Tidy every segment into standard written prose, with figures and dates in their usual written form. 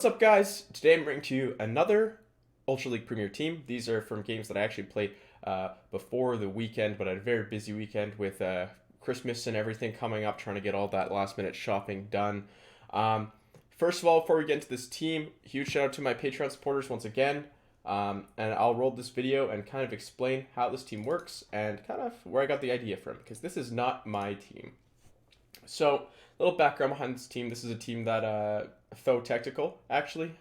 What's up, guys? Today I'm bringing to you another Ultra League Premier team. These are from games that I actually played before the weekend, but I had a very busy weekend with Christmas and everything coming up, trying to get all that last minute shopping done. First of all, before we get into this team, huge shout out to my Patreon supporters once again. And I'll roll this video and kind of explain how this team works and kind of where I got the idea from, because this is not my team. So, a little background behind this team. This is a team that ThoTechtical actually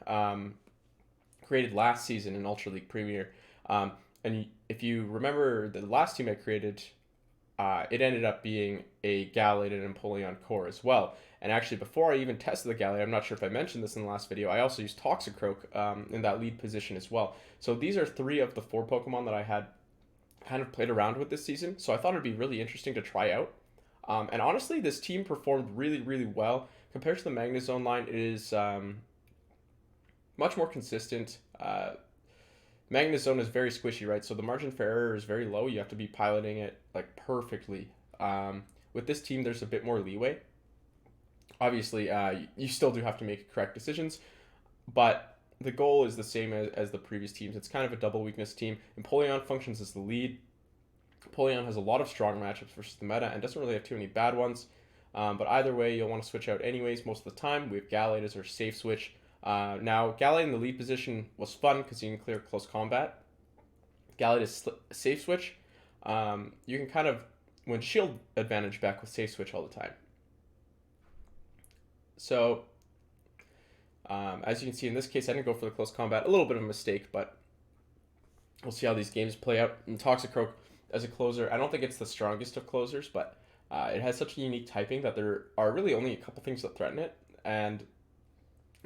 created last season in Ultra League Premier. And if you remember the last team I created, it ended up being a Gallade and Empoleon core as well. And actually, before I even tested the Gallade, I'm not sure if I mentioned this in the last video, I also used Toxicroak in that lead position as well. So these are 3 of the 4 Pokemon that I had kind of played around with this season. So I thought it'd be really interesting to try out. And honestly, this team performed really, really well. Compared to the Magnezone line, it is much more consistent. Magnezone is very squishy, right? So the margin for error is very low. You have to be piloting it like perfectly. With this team, there's a bit more leeway. Obviously, you still do have to make correct decisions, but the goal is the same as the previous teams. It's kind of a double weakness team. Empoleon functions as the lead. Empoleon has a lot of strong matchups versus the meta and doesn't really have too many bad ones. But either way, you'll want to switch out anyways most of the time. We have Gallade as our safe switch. Now, Gallade in the lead position was fun because you can clear close combat. Gallade is safe switch. You can kind of win shield advantage back with safe switch all the time. So, as you can see in this case, I didn't go for the close combat. A little bit of a mistake, but we'll see how these games play out. And Toxicroak as a closer, I don't think it's the strongest of closers, but it has such a unique typing that there are really only a couple things that threaten it, and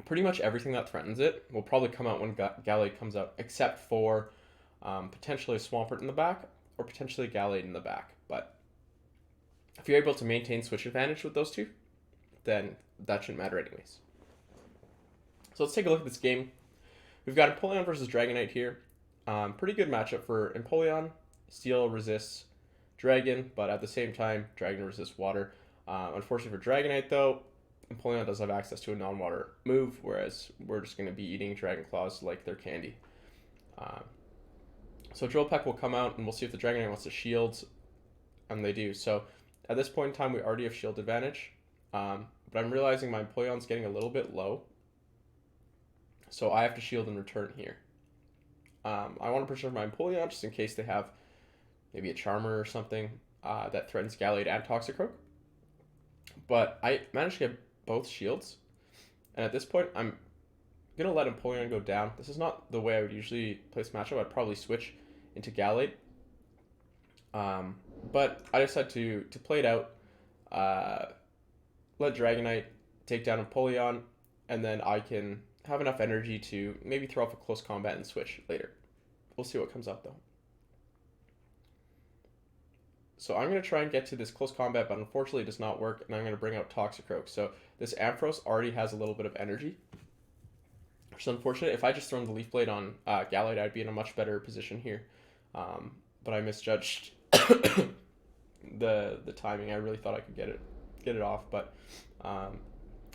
pretty much everything that threatens it will probably come out when Gallade comes out, except for potentially a Swampert in the back or potentially Gallade in the back. But if you're able to maintain switch advantage with those two, then that shouldn't matter anyways. So let's take a look at this game. We've got Empoleon versus Dragonite here. Pretty good matchup for Empoleon. Steel resists Dragon, but at the same time, Dragon resists water. Unfortunately for Dragonite, though, Empoleon does have access to a non-water move, whereas we're just going to be eating Dragon Claws like they're candy. So Drill Peck will come out, and we'll see if the Dragonite wants to shield, and they do. So at this point in time, we already have shield advantage, but I'm realizing my Empoleon's getting a little bit low, so I have to shield in return here. I want to preserve my Empoleon just in case they have maybe a Charmer or something that threatens Gallade and Toxicroak. But I managed to get both shields. And at this point, I'm going to let Empoleon go down. This is not the way I would usually play this matchup. I'd probably switch into Gallade. But I decided to play it out. Let Dragonite take down Empoleon. And then I can have enough energy to maybe throw off a close combat and switch later. We'll see what comes out, though. So I'm going to try and get to this close combat, but unfortunately it does not work, and I'm going to bring out Toxicroak. So this Ampharos already has a little bit of energy, which is unfortunate. If I just thrown the Leaf Blade on Gallade, I'd be in a much better position here. But I misjudged the timing. I really thought I could get it off, but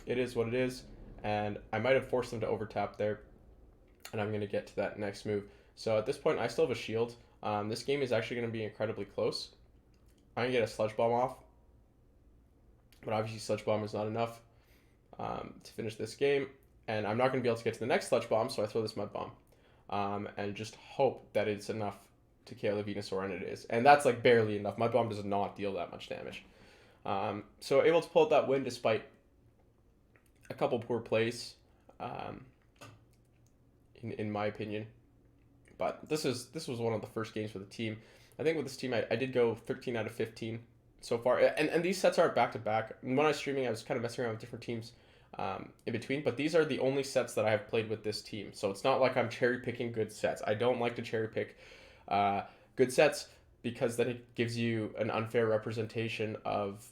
it is what it is, and I might have forced them to overtap there, and I'm going to get to that next move. So at this point, I still have a shield. This game is actually going to be incredibly close. I'm going to get a Sludge Bomb off, but obviously Sludge Bomb is not enough to finish this game, and I'm not going to be able to get to the next Sludge Bomb, so I throw this Mud Bomb and just hope that it's enough to KO the Venusaur, and it is. And that's like barely enough. Mud Bomb does not deal that much damage. So able to pull out that win despite a couple poor plays, in my opinion. But this was one of the first games for the team. I think with this team, I did go 13 out of 15 so far. And these sets are back-to-back. When I was streaming, I was kind of messing around with different teams in between. But these are the only sets that I have played with this team. So it's not like I'm cherry-picking good sets. I don't like to cherry-pick good sets because then it gives you an unfair representation of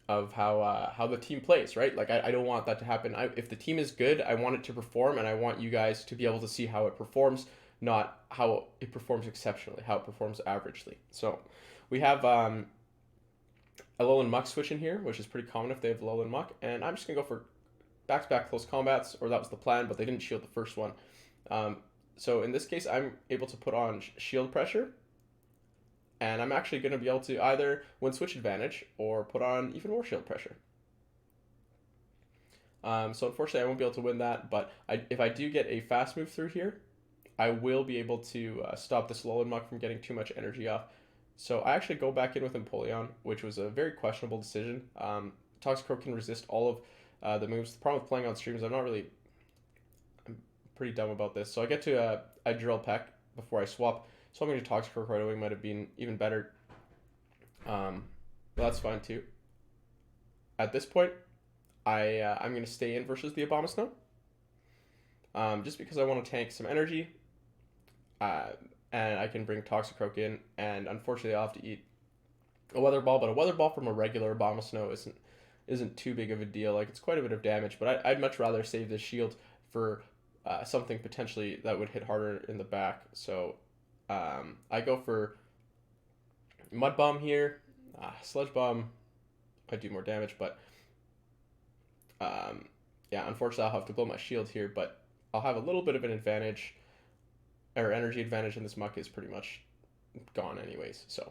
how the team plays, right? Like, I don't want that to happen. If the team is good, I want it to perform, and I want you guys to be able to see how it performs, not how it performs exceptionally, how it performs averagely. So we have a Alolan Muck switch in here, which is pretty common if they have Alolan Muck, and I'm just going to go for back-to-back close combats, or that was the plan, but they didn't shield the first one. So in this case, I'm able to put on shield pressure, and I'm actually going to be able to either win switch advantage or put on even more shield pressure. So unfortunately, I won't be able to win that, but if I do get a fast move through here, I will be able to stop this Alolan Muck from getting too much energy off. So I actually go back in with Empoleon, which was a very questionable decision. Toxicroak can resist all of the moves. The problem with playing on streams, I'm pretty dumb about this. So I get to a Drill Peck before I swap. Swapping to Toxicroak right away might have been even better. But that's fine too. At this point, I'm going to stay in versus the Abomasnow. Just because I want to tank some energy. And I can bring Toxicroak in, and unfortunately I'll have to eat a Weather Ball, but a Weather Ball from a regular Abomasnow isn't too big of a deal. Like, it's quite a bit of damage, but I'd much rather save this shield for something potentially that would hit harder in the back. So I go for Mud Bomb here. Sludge Bomb, I do more damage, but yeah, unfortunately I'll have to blow my shield here, but I'll have a little bit of an advantage, or energy advantage, and this Muck is pretty much gone anyways. So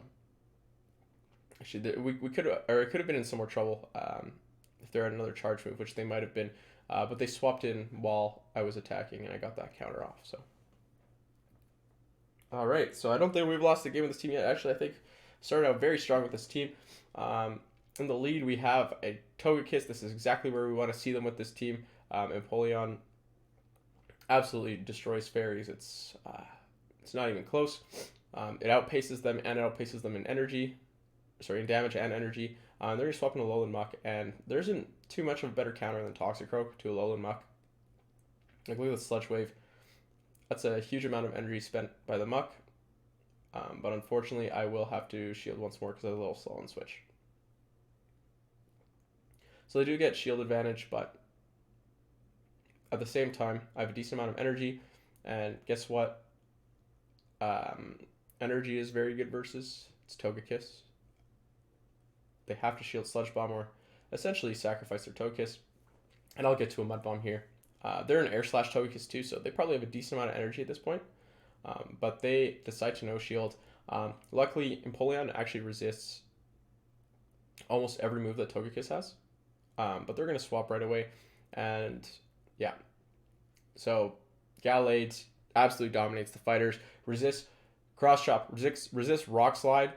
actually, we could have, or it could have been in some more trouble if they had another charge move, which they might have been, but they swapped in while I was attacking, and I got that counter off. So all right, so I don't think we've lost the game with this team yet. Actually, I think started out very strong with this team. In the lead, we have a Togekiss. This is exactly where we want to see them with this team. Empoleon absolutely destroys fairies. It's not even close. It outpaces them, and it outpaces them in energy, in damage and energy. They're just swapping a Alolan Muck, and there isn't too much of a better counter than Toxicroak to a Alolan Muck. Like, look at the Sludge Wave. That's a huge amount of energy spent by the Muck, but unfortunately I will have to shield once more because I have a little slow on switch. So they do get shield advantage, but at the same time, I have a decent amount of energy, and guess what? Energy is very good versus it's Togekiss. They have to shield Sludge Bomb or essentially sacrifice their Togekiss, and I'll get to a Mud Bomb here. They're an Air Slash Togekiss too, so they probably have a decent amount of energy at this point, but they decide to no shield. Luckily, Empoleon actually resists almost every move that Togekiss has, but they're going to swap right away, and yeah. So Gallade absolutely dominates the fighters. Resists Cross Chop, resists Rock Slide,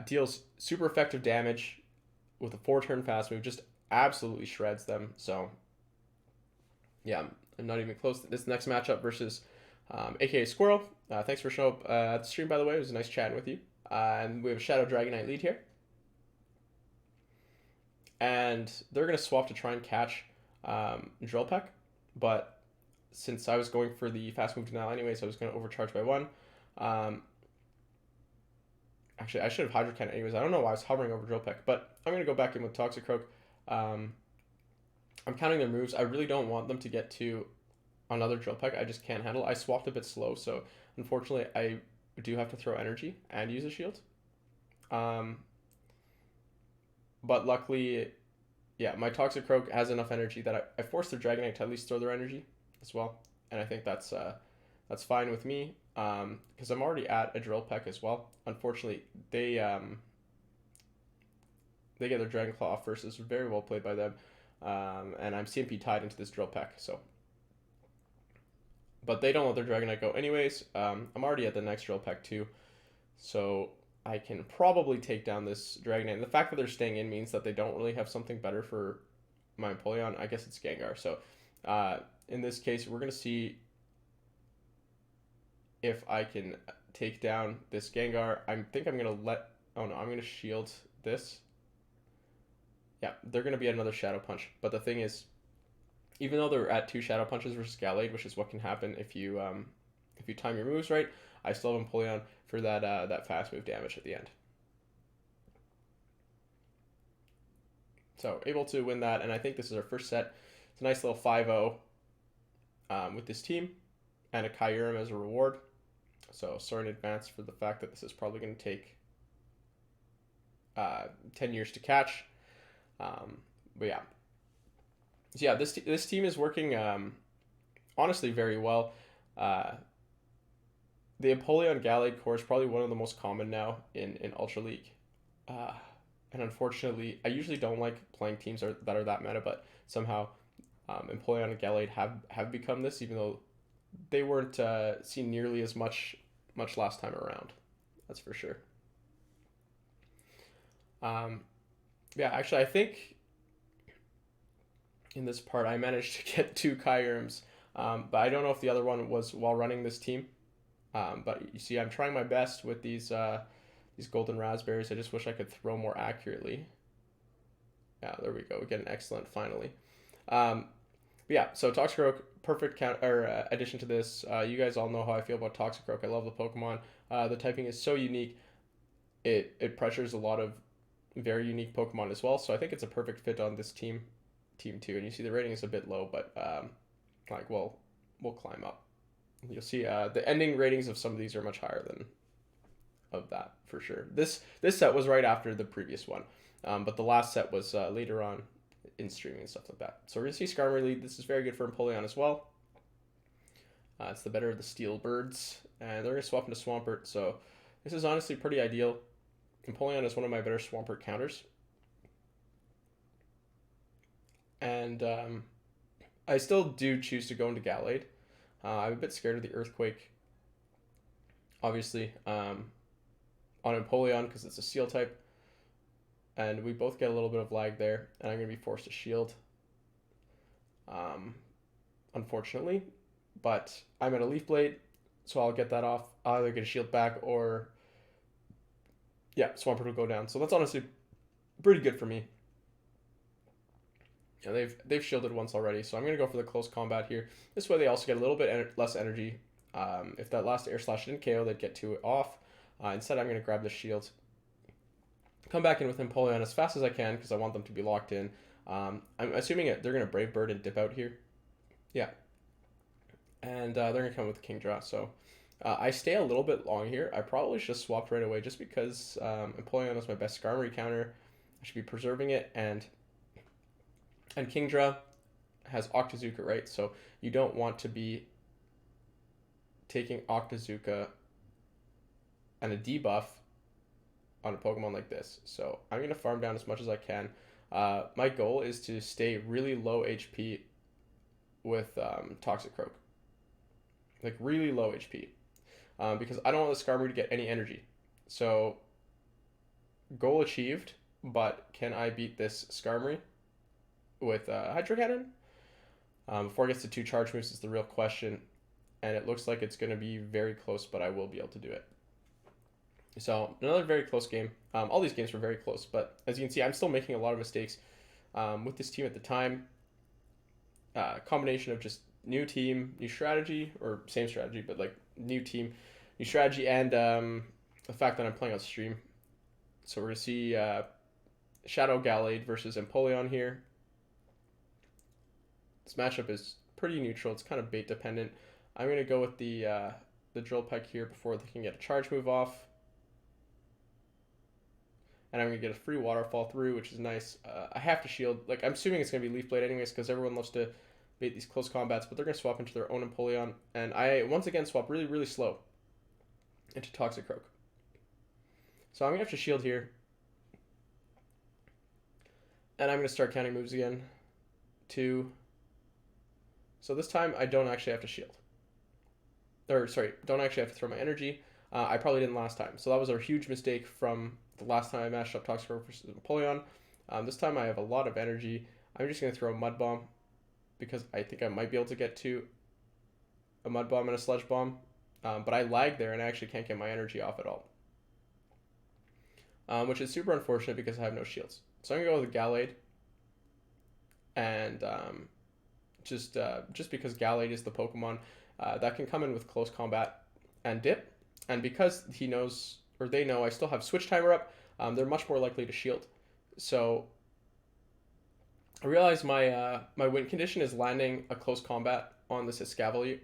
deals super effective damage with a 4-turn fast move, just absolutely shreds them. So yeah, I'm not even close. This next matchup versus aka Squirrel. Thanks for showing up at the stream, by the way. It was nice chatting with you. And we have a Shadow Dragonite lead here. And they're going to swap to try and catch Drill Peck, but since I was going for the fast move denial anyways, I was going to overcharge by 1. Actually, I should have Hydro Cannon anyways. I don't know why I was hovering over Drill Peck, but I'm going to go back in with Toxicroak. I'm counting their moves. I really don't want them to get to another Drill Peck. I just can't handle it. I swapped a bit slow, so unfortunately I do have to throw energy and use a shield. But luckily, yeah, my Toxicroak has enough energy that I forced their Dragonite to at least throw their energy as well, and I think that's fine with me, because I'm already at a Drill Peck as well. Unfortunately, they get their Dragon Claw off first. It's very well played by them, and I'm CMP tied into this Drill Peck, so. But they don't let their Dragonite go anyways. I'm already at the next Drill Peck too, so I can probably take down this Dragonite. And the fact that they're staying in means that they don't really have something better for my Empoleon. I guess it's Gengar. So in this case, we're going to see if I can take down this Gengar. I think I'm going to let... Oh no, I'm going to shield this. Yeah, they're going to be at another Shadow Punch. But the thing is, even though they're at 2 Shadow Punches versus Gallade, which is what can happen if you time your moves right, I still have Empoleon for that fast move damage at the end. So able to win that, and I think this is our first set. It's a nice little 5-0 with this team, and a Kyurem as a reward. So sorry in advance for the fact that this is probably going to take 10 years to catch. But yeah. So yeah, this team is working honestly very well. Uh, the Empoleon Gallade core is probably one of the most common now in Ultra League. Uh, and unfortunately, I usually don't like playing teams that are that meta, but somehow Empoleon and Gallade have become this, even though they weren't seen nearly as much last time around. That's for sure. Um, yeah, actually, I think in this part I managed to get two Kyurms, but I don't know if the other one was while running this team. But you see, I'm trying my best with these golden raspberries. I just wish I could throw more accurately. Yeah, there we go. We get an excellent finally. Um, yeah, so Toxicroak, perfect count or addition to this. You guys all know how I feel about Toxicroak. I love the Pokemon. The typing is so unique. It pressures a lot of very unique Pokemon as well. So I think it's a perfect fit on this team too. And you see the rating is a bit low, but like we'll climb up. You'll see the ending ratings of some of these are much higher than of that for sure. This set was right after the previous one, but the last set was later on in streaming and stuff like that. So we're gonna see Skarmory lead. This is very good for Empoleon as well. It's the better of the Steel Birds, and they're gonna swap into Swampert. So this is honestly pretty ideal. Empoleon is one of my better Swampert counters, and I still do choose to go into Gallade. I'm a bit scared of the Earthquake, obviously, on Empoleon because it's a Steel type, and we both get a little bit of lag there, and I'm going to be forced to shield, um, unfortunately. But I'm at a Leaf Blade, so I'll get that off. I'll either get a shield back or, yeah, Swampert will go down. So that's honestly pretty good for me. Yeah, they've shielded once already, so I'm going to go for the close combat here. This way they also get a little bit less energy. If that last Air Slash didn't KO, they'd get two off. Instead, I'm going to grab the shield. Come back in with Empoleon as fast as I can because I want them to be locked in. I'm assuming they're going to Brave Bird and dip out here. Yeah. And they're going to come with Kingdra. So I stay a little bit long here. I probably should have swapped right away just because Empoleon is my best Skarmory counter. I should be preserving it. And Kingdra has Octazooka, right? So you don't want to be taking Octazooka and a debuff on a Pokemon like this. So I'm going to farm down as much as I can. My goal is to stay really low HP with Toxicroak. Like really low HP. Because I don't want the Skarmory to get any energy. So goal achieved, but can I beat this Skarmory with Hydro Cannon? Before it gets to two charge moves is the real question. And it looks like it's going to be very close, but I will be able to do it. So another very close game. All these games were very close, but as you can see, I'm still making a lot of mistakes with this team at the time. Combination of just new team, new strategy, or same strategy, but like new team, new strategy, and the fact that I'm playing on stream. So we're going to see Shadow Gallade versus Empoleon here. This matchup is pretty neutral. It's kind of bait dependent. I'm going to go with the Drill Peck here before they can get a charge move off. And I'm going to get a free waterfall through, which is nice. I have to shield. Like, I'm assuming it's going to be Leaf Blade anyways because everyone loves to bait these close combats, but they're going to swap into their own Empoleon. And I, once again, swap really, really slow into Toxicroak. So I'm going to have to shield here. And I'm going to start counting moves again. 2. So this time, I don't actually have to shield. Or, sorry, don't actually have to throw my energy. I probably didn't last time. So that was a huge mistake from the last time I mashed up Toxicroak versus Empoleon. This time I have a lot of energy. I'm just going to throw a Mud Bomb because I think I might be able to get to a Mud Bomb and a Sludge Bomb. But I lag there and I actually can't get my energy off at all. Which is super unfortunate because I have no shields. So I'm going to go with Gallade. And just because Gallade is the Pokemon that can come in with close combat and dip. And because he knows, or they know, I still have Switch Timer up, they're much more likely to shield. So I realize my win condition is landing a close combat on this Escavalier.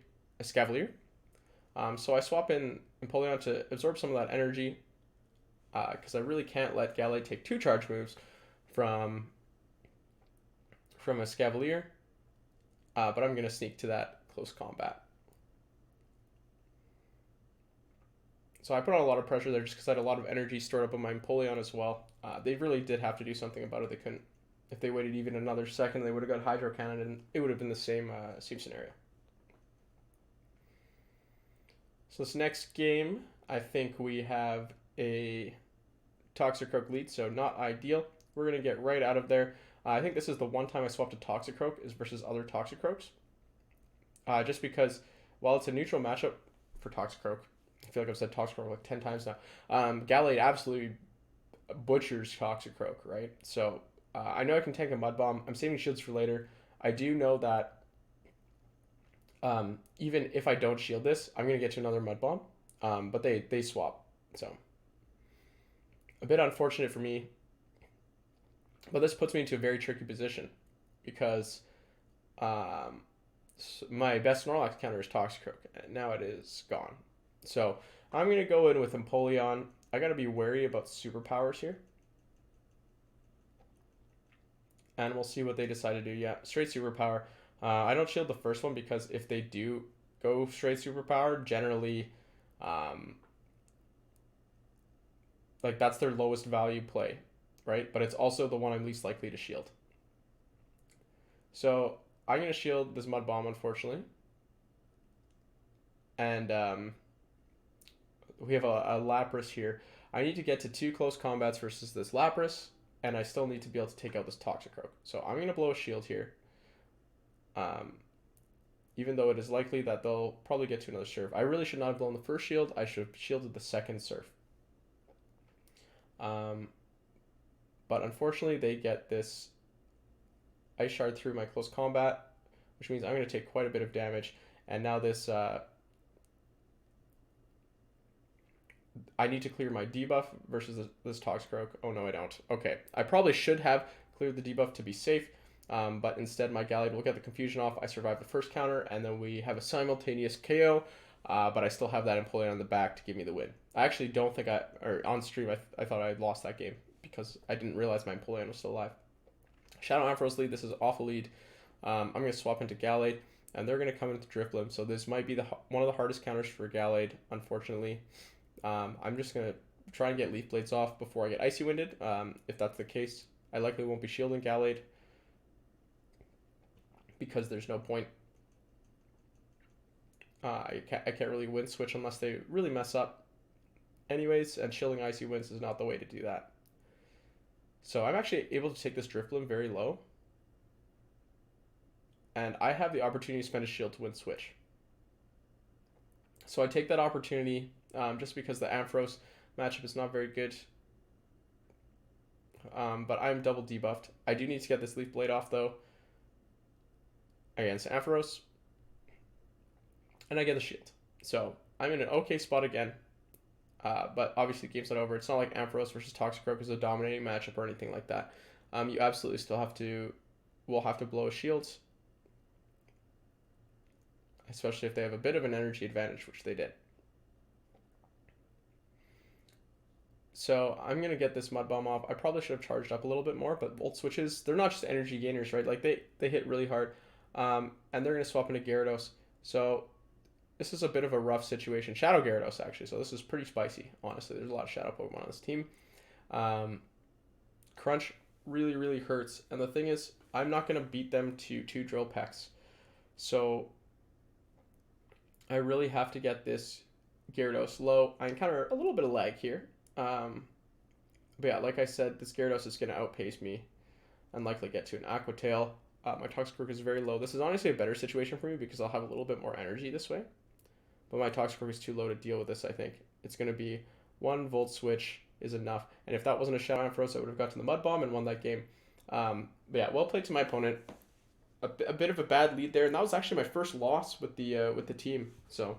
So I swap in Empoleon to absorb some of that energy because I really can't let Gallade take 2 charge moves from from a Scavalier, but I'm going to sneak to that close combat. So I put on a lot of pressure there just because I had a lot of energy stored up on my Empoleon as well. They really did have to do something about it. They couldn't. If they waited even another second, they would have got Hydro Cannon, and it would have been the same scenario. So this next game, I think we have a Toxicroak lead, so not ideal. We're going to get right out of there. I think this is the one time I swapped a Toxicroak is versus other Toxicroaks. Just because, while it's a neutral matchup for Toxicroak, I feel like I've said Toxicroak like 10 times now, Gallade absolutely butchers Toxicroak, right? So I know I can tank a Mud Bomb. I'm saving shields for later. I do know that even if I don't shield this, I'm going to get to another Mud Bomb. But they swap. So a bit unfortunate for me. But this puts me into a very tricky position because my best Snorlax counter is Toxicroak, and now it is gone. So I'm going to go in with Empoleon. I got to be wary about superpowers here. And we'll see what they decide to do. Yeah, straight superpower. I don't shield the first one because if they do go straight superpower, generally, like that's their lowest value play, right? But it's also the one I'm least likely to shield. So I'm going to shield this Mud Bomb, unfortunately. And we have a Lapras here. I need to get to 2 close combats versus this Lapras, and I still need to be able to take out this Toxicroak. So I'm going to blow a shield here. Even though it is likely that they'll probably get to another Surf. I really should not have blown the first shield. I should have shielded the second Surf. But unfortunately, they get this Ice Shard through my close combat, which means I'm going to take quite a bit of damage. And now this, I need to clear my debuff versus this Toxicroak. Oh no, I don't. Okay, I probably should have cleared the debuff to be safe, but instead my Gallade will get the confusion off. I survive the first counter, and then we have a simultaneous KO, but I still have that Empoleon on the back to give me the win. I actually don't think or on stream, I thought I had lost that game because I didn't realize my Empoleon was still alive. Shadow Ampharos lead, this is an awful lead. I'm going to swap into Gallade, and they're going to come into Drifloon, so this might be one of the hardest counters for Gallade, unfortunately. I'm just going to try and get Leaf Blades off before I get Icy Winded. If that's the case, I likely won't be shielding Gallade because there's no point. I can't really win switch unless they really mess up anyways, and shielding Icy Winds is not the way to do that. So I'm actually able to take this Drifloon very low, and I have the opportunity to spend a shield to win switch. So I take that opportunity just because the Ampharos matchup is not very good. But I'm double debuffed. I do need to get this Leaf Blade off though against Ampharos, and I get the shield. So I'm in an okay spot again. But obviously the game's not over. It's not like Ampharos versus Toxicroak is a dominating matchup or anything like that. You absolutely still will have to blow a shields, especially if they have a bit of an energy advantage, which they did. So I'm going to get this Mud Bomb off. I probably should have charged up a little bit more, but Volt Switches, they're not just energy gainers, right? Like they hit really hard, and they're going to swap into Gyarados. So this is a bit of a rough situation. Shadow Gyarados, actually, so this is pretty spicy, honestly. There's a lot of Shadow Pokemon on this team. Crunch really, really hurts, and the thing is, I'm not going to beat them to 2 Drill Pecks. So I really have to get this Gyarados low. I encounter a little bit of lag here. But yeah, like I said, this Gyarados is going to outpace me and likely get to an Aqua Tail. My Toxicroak is very low. This is honestly a better situation for me because I'll have a little bit more energy this way. But my Toxicroak is too low to deal with this, I think. It's going to be 1 Volt Switch is enough. And if that wasn't a Shadow Ampharos, I would have got to the Mud Bomb and won that game. But yeah, well played to my opponent. A bit of a bad lead there. And that was actually my first loss with the team. So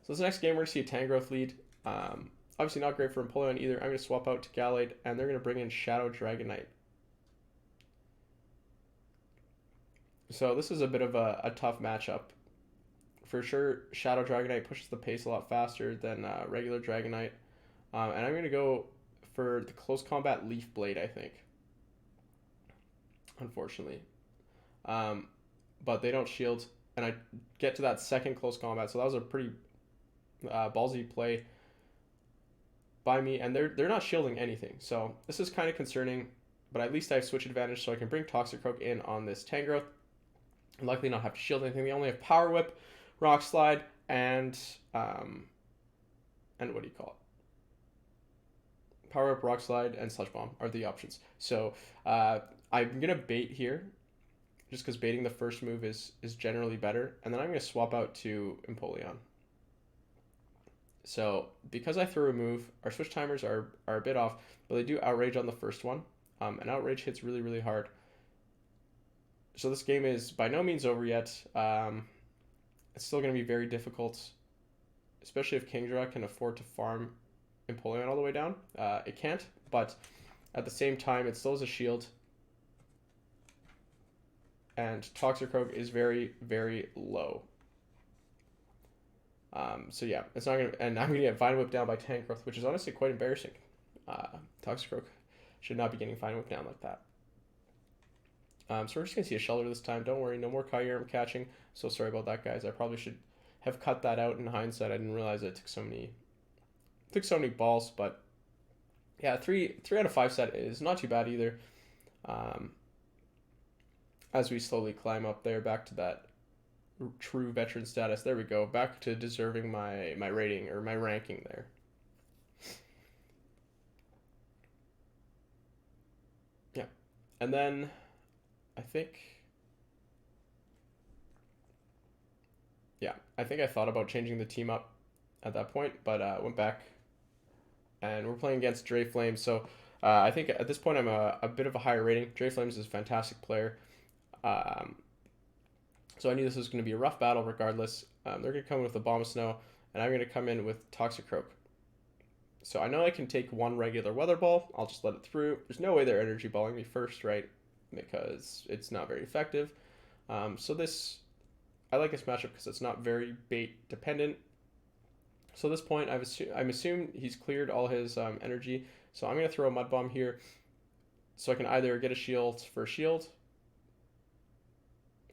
this next game, we're going to see a Tangrowth lead. Obviously not great for Empoleon either. I'm going to swap out to Gallade, and they're going to bring in Shadow Dragonite. So this is a bit of a tough matchup. For sure, Shadow Dragonite pushes the pace a lot faster than regular Dragonite. And I'm going to go for the close combat Leaf Blade, I think. unfortunately. Um, but they don't shield, and I get to that second close combat. So that was a pretty ballsy play by me, and they're not shielding anything. So this is kind of concerning, but at least I have switch advantage, so I can bring Toxicroak in on this Tangrowth and luckily not have to shield anything. They only have Power Whip, Rock Slide, and what do you call it? Power Whip, Rock Slide, and Sludge Bomb are the options. So I'm gonna bait here, just because baiting the first move is generally better, and then I'm gonna swap out to Empoleon. So because I threw a move, our switch timers are a bit off, but they do outrage on the first one, and outrage hits really really hard. So this game is by no means over yet. It's still going to be very difficult, especially if Kingdra can afford to farm Empoleon all the way down. It can't, but at the same time, it still has a shield. And Toxicroak is very, very low. So yeah, it's not gonna, and I'm gonna get Vine Whip down by Tangrowth, which is honestly quite embarrassing. Toxicroak should not be getting Vine Whip down like that. So we're just gonna see a Shelter this time. Don't worry, no more Kyurem catching. So sorry about that, guys. I probably should have cut that out in hindsight. I didn't realize it took so many balls, but yeah, three out of 5 set is not too bad either. As we slowly climb up there, back to that true veteran status. There we go, back to deserving my rating or my ranking there. Yeah, and then I think I thought about changing the team up at that point, but went back, and we're playing against Drayflame. So I think at this point I'm a bit of a higher rating. Drayflame is a fantastic player. So I knew this was going to be a rough battle regardless. They're going to come in with a Bomb of Snow, and I'm going to come in with Toxicroak. So I know I can take one regular Weather Ball. I'll just let it through. There's no way they're Energy Balling me first, right? Because it's not very effective. I like this matchup because it's not very bait dependent. So at this point, I'm assuming he's cleared all his energy. So I'm going to throw a Mud Bomb here, so I can either get a shield for a shield,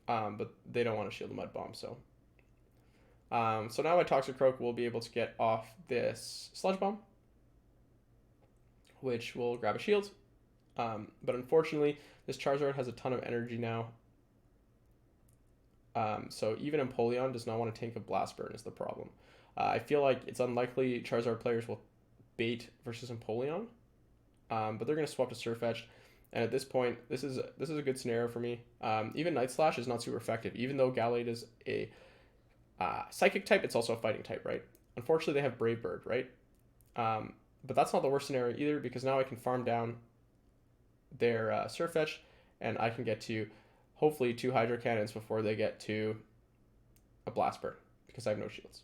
but they don't want to shield the Mud Bomb. So now my Toxicroak will be able to get off this Sludge Bomb, which will grab a shield. But unfortunately, this Charizard has a ton of energy now. So even Empoleon does not want to tank a Blast Burn is the problem. I feel like it's unlikely Charizard players will bait versus Empoleon, but they're going to swap to Surfetched. And at this point, this is a good scenario for me. Even Night Slash is not super effective, even though Gallade is a Psychic type. It's also a Fighting type, right? Unfortunately, they have Brave Bird, right? But that's not the worst scenario either, because now I can farm down their Surfetch, and I can get to hopefully 2 Hydro Cannons before they get to a Blast Bird, because I have no shields.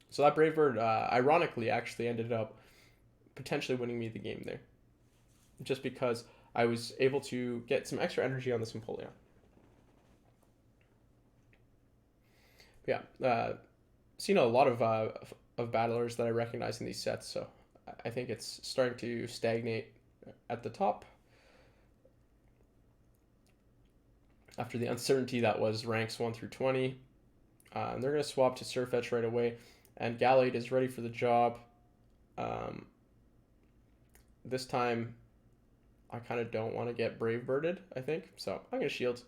So that Brave Bird, ironically, actually ended up potentially winning me the game there, just because I was able to get some extra energy on this Empoleon. Yeah, seen a lot of battlers that I recognize in these sets, so I think it's starting to stagnate at the top after the uncertainty that was ranks 1 through 20. And they're going to swap to Surfetch right away, and Gallade is ready for the job. This time, I kind of don't want to get Brave Birded, I think, so I'm going to shield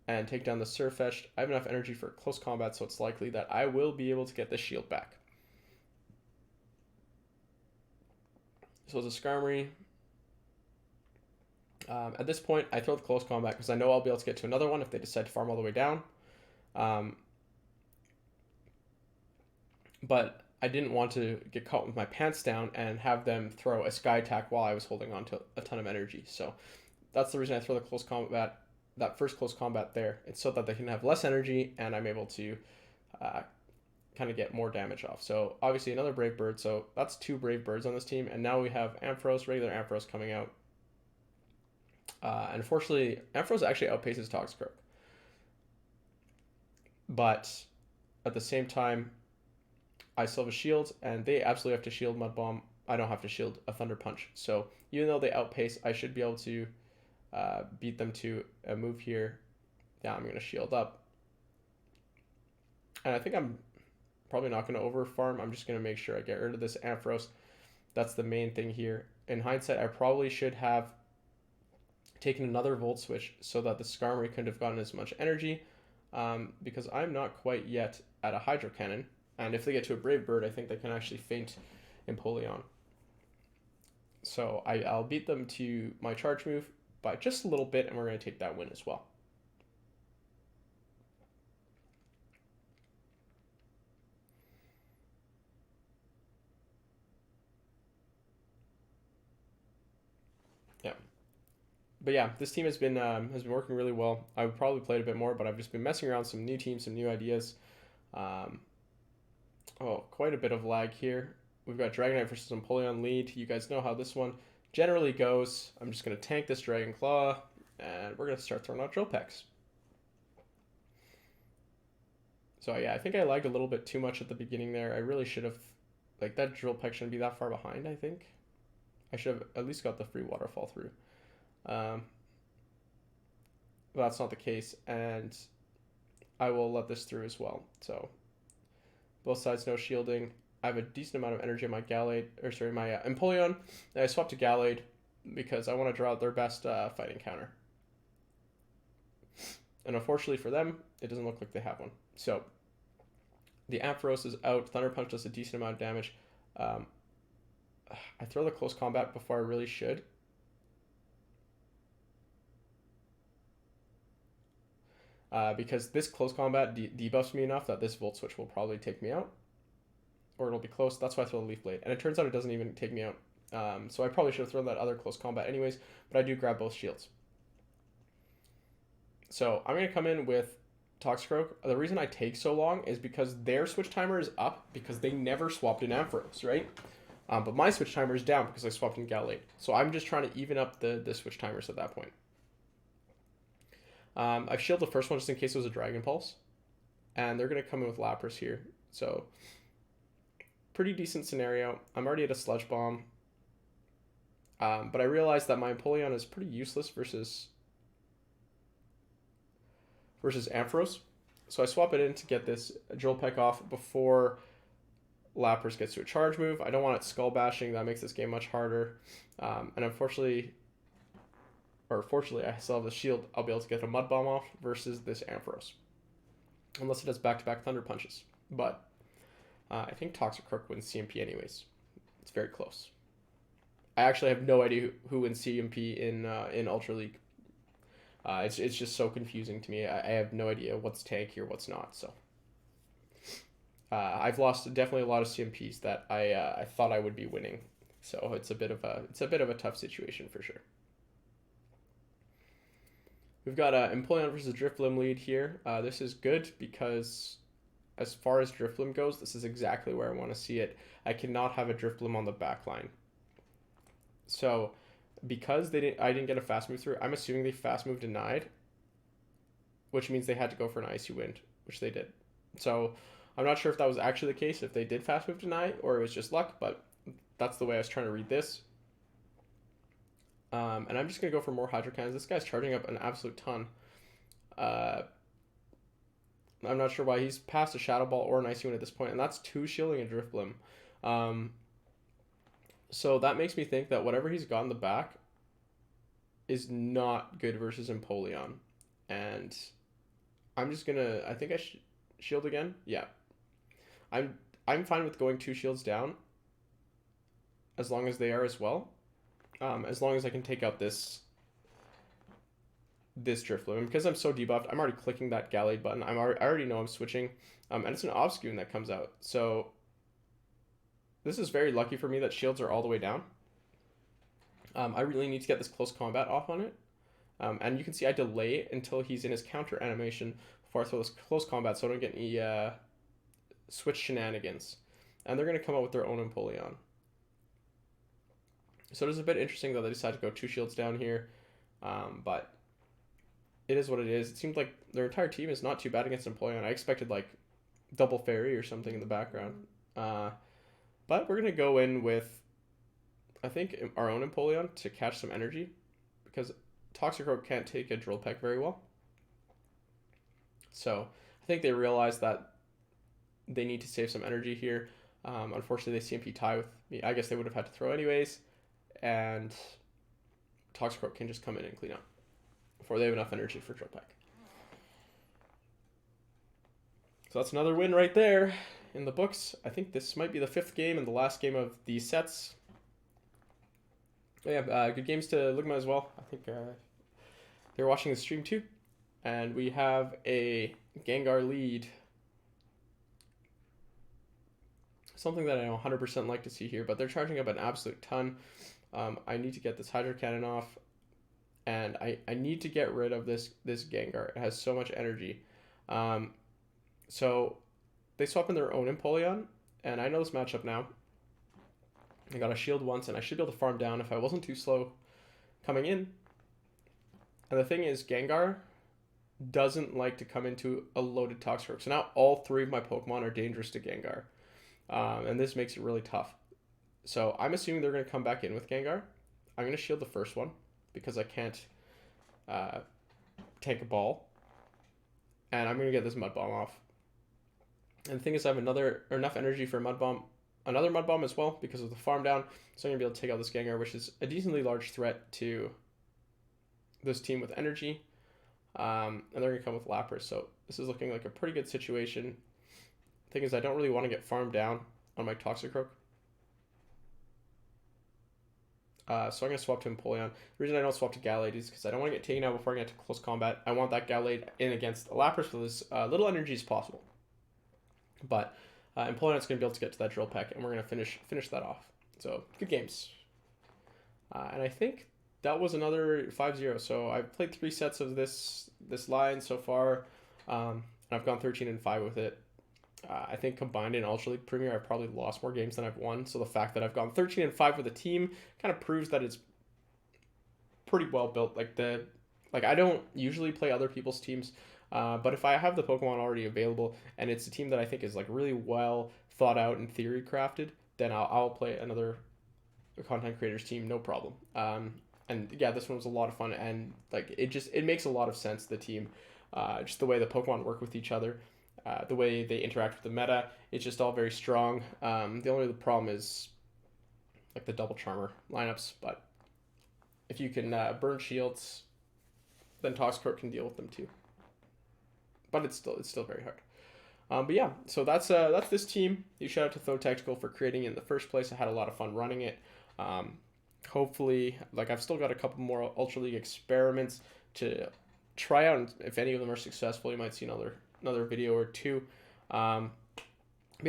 and take down the Surfetched. I have enough energy for close combat, so it's likely that I will be able to get the shield back. So it's a Skarmory. At this point, I throw the close combat because I know I'll be able to get to another one if they decide to farm all the way down. But I didn't want to get caught with my pants down and have them throw a Sky Attack while I was holding on to a ton of energy. So that's the reason I throw the close combat, that first close combat there. It's so that they can have less energy and I'm able to kind of get more damage off. So obviously another Brave Bird. So that's 2 Brave Birds on this team. And now we have Ampharos, regular Ampharos coming out. And unfortunately, Ampharos actually outpaces Toxicroak. But at the same time, I still have a shield, and they absolutely have to shield Mud Bomb I don't have to shield a Thunder Punch. So even though they outpace, I should be able to beat them to a move here. Yeah, I'm going to shield up. And I think I'm probably not going to over farm. I'm just going to make sure I get rid of this Ampharos. That's the main thing here. In hindsight, I probably should have taken another Volt Switch so that the Skarmory couldn't have gotten as much energy, because I'm not quite yet at a Hydro Cannon. And if they get to a Brave Bird, I think they can actually feint Empoleon. So I'll beat them to my charge move by just a little bit, and we're going to take that win as well. Yeah. But yeah, this team has been working really well. I would probably play it a bit more, but I've just been messing around some new teams, some new ideas. Oh, quite a bit of lag here. We've got Dragonite versus Empoleon lead. You guys know how this one generally goes. I'm just going to tank this Dragon Claw, and we're going to start throwing out Drill Pecks. So yeah, I think I lagged a little bit too much at the beginning there. I really should have, like, that Drill Peck shouldn't be that far behind, I think. I should have at least got the free waterfall through. But that's not the case, and I will let this through as well. So both sides no shielding. I have a decent amount of energy on my Gallade, or sorry, my Empoleon. And I swapped to Gallade because I want to draw out their best fighting counter. And unfortunately for them, it doesn't look like they have one. So the Ampharos is out. Thunder Punch does a decent amount of damage. I throw the close combat before I really should. Because this close combat debuffs me enough that this Volt Switch will probably take me out. Or it'll be close. That's why I throw the Leaf Blade. And it turns out it doesn't even take me out. So I probably should have thrown that other close combat anyways. But I do grab both shields. So I'm going to come in with Toxicroak. The reason I take so long is because their switch timer is up because they never swapped in Ampharos, right? But my switch timer is down because I swapped in Gallade. So I'm just trying to even up the switch timers at that point. I've shielded the first one just in case it was a Dragon Pulse. And they're going to come in with Lapras here. So pretty decent scenario. I'm already at a Sludge Bomb. But I realized that my Empoleon is pretty useless versus Ampharos. So I swap it in to get this Drill Peck off before Lapras gets to a charge move. I don't want it Skull Bashing. That makes this game much harder. And fortunately, I still have the shield. I'll be able to get a Mud Bomb off versus this Ampharos. Unless it does back-to-back Thunder Punches. But I think Toxicroak wins CMP anyways. It's very close. I actually have no idea who wins CMP in Ultra League. It's just so confusing to me. I have no idea what's tank here, what's not. So I've lost definitely a lot of CMPs that I thought I would be winning. So it's a bit of a tough situation for sure. We've got Empoleon versus Drifblim lead here. This is good because as far as Drifblim goes, this is exactly where I want to see it. I cannot have a Drifblim on the back line. So because I didn't get a fast move through, I'm assuming they fast move denied, which means they had to go for an Icy Wind, which they did. So I'm not sure if that was actually the case, if they did fast move deny, or it was just luck, but that's the way I was trying to read this. And I'm just going to go for more Hydro Cannons. This guy's charging up an absolute ton. I'm not sure why he's past a Shadow Ball or an Icy Wind at this point, and that's 2 shielding a Drifblim. So that makes me think that whatever he's got in the back is not good versus Empoleon. And I'm just going to, I think I shield again. Yeah. I'm fine with going 2 shields down as long as they are as well. As long as I can take out this Drifblim. And because I'm so debuffed, I'm already clicking that Gallade button. I already know I'm switching. And it's an Obscune that comes out. So this is very lucky for me that shields are all the way down. I really need to get this close combat off on it. And you can see I delay until he's in his counter animation before I throw this close combat so I don't get any switch shenanigans. And they're going to come out with their own Empoleon. So it is a bit interesting that they decided to go 2 shields down here. But it is what it is. It seems like their entire team is not too bad against Empoleon. I expected like double fairy or something in the background. But we're going to go in with I think our own Empoleon to catch some energy, because Toxicroak can't take a Drill Peck very well. So I think they realized that they need to save some energy here. Unfortunately, they CMP tie with me. I guess they would have had to throw anyways, and Toxicroak can just come in and clean up before they have enough energy for Drill Peck. So that's another win right there in the books. I think this might be the 5th game and the last game of these sets. Yeah, good games to look at as well. I think they're watching the stream too. And we have a Gengar lead. Something that I don't 100% like to see here, but they're charging up an absolute ton. I need to get this Hydro Cannon off, and I need to get rid of this Gengar. It has so much energy. So they swap in their own Empoleon, and I know this matchup now. I got a shield once, and I should be able to farm down if I wasn't too slow coming in. And the thing is, Gengar doesn't like to come into a loaded Toxicroak. So now all 3 of my Pokemon are dangerous to Gengar. And this makes it really tough. So I'm assuming they're going to come back in with Gengar. I'm going to shield the first one because I can't take a ball. And I'm going to get this Mud Bomb off. And the thing is, I have enough energy for another Mud Bomb as well because of the farm down. So I'm going to be able to take out this Gengar, which is a decently large threat to this team with energy. And they're going to come with Lapras. So this is looking like a pretty good situation. Thing is, I don't really want to get farmed down on my Toxicroak. So I'm going to swap to Empoleon. The reason I don't swap to Gallade is because I don't want to get taken out before I get to close combat. I want that Gallade in against Lapras with as little energy as possible. But Empoleon's going to be able to get to that Drill Peck, and we're going to finish that off. So, good games. And I think that was another 5-0. So I've played 3 sets of this line so far, and I've gone 13-5 with it. I think combined in Ultra League Premier, I've probably lost more games than I've won. So the fact that I've gone 13-5 with a team kind of proves that it's pretty well built. Like I don't usually play other people's teams, but if I have the Pokemon already available and it's a team that I think is like really well thought out and theory crafted, then I'll play another content creator's team, no problem. And yeah, this one was a lot of fun, and like it makes a lot of sense. The team, just the way the Pokemon work with each other. The way they interact with the meta, it's just all very strong. The only problem is like the double charmer lineups, but if you can burn shields, then Toxicroak can deal with them too. But it's still very hard. But yeah, so that's this team. Huge shout out to ThoTechtical for creating it in the first place. I had a lot of fun running it. Hopefully, like I've still got a couple more Ultra League experiments to try out, and if any of them are successful, you might see another video or 2. Yeah,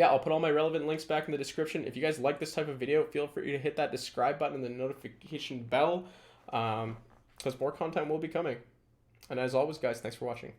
I'll put all my relevant links back in the description. If you guys like this type of video, feel free to hit that subscribe button and the notification bell, because more content will be coming. And as always, guys, thanks for watching.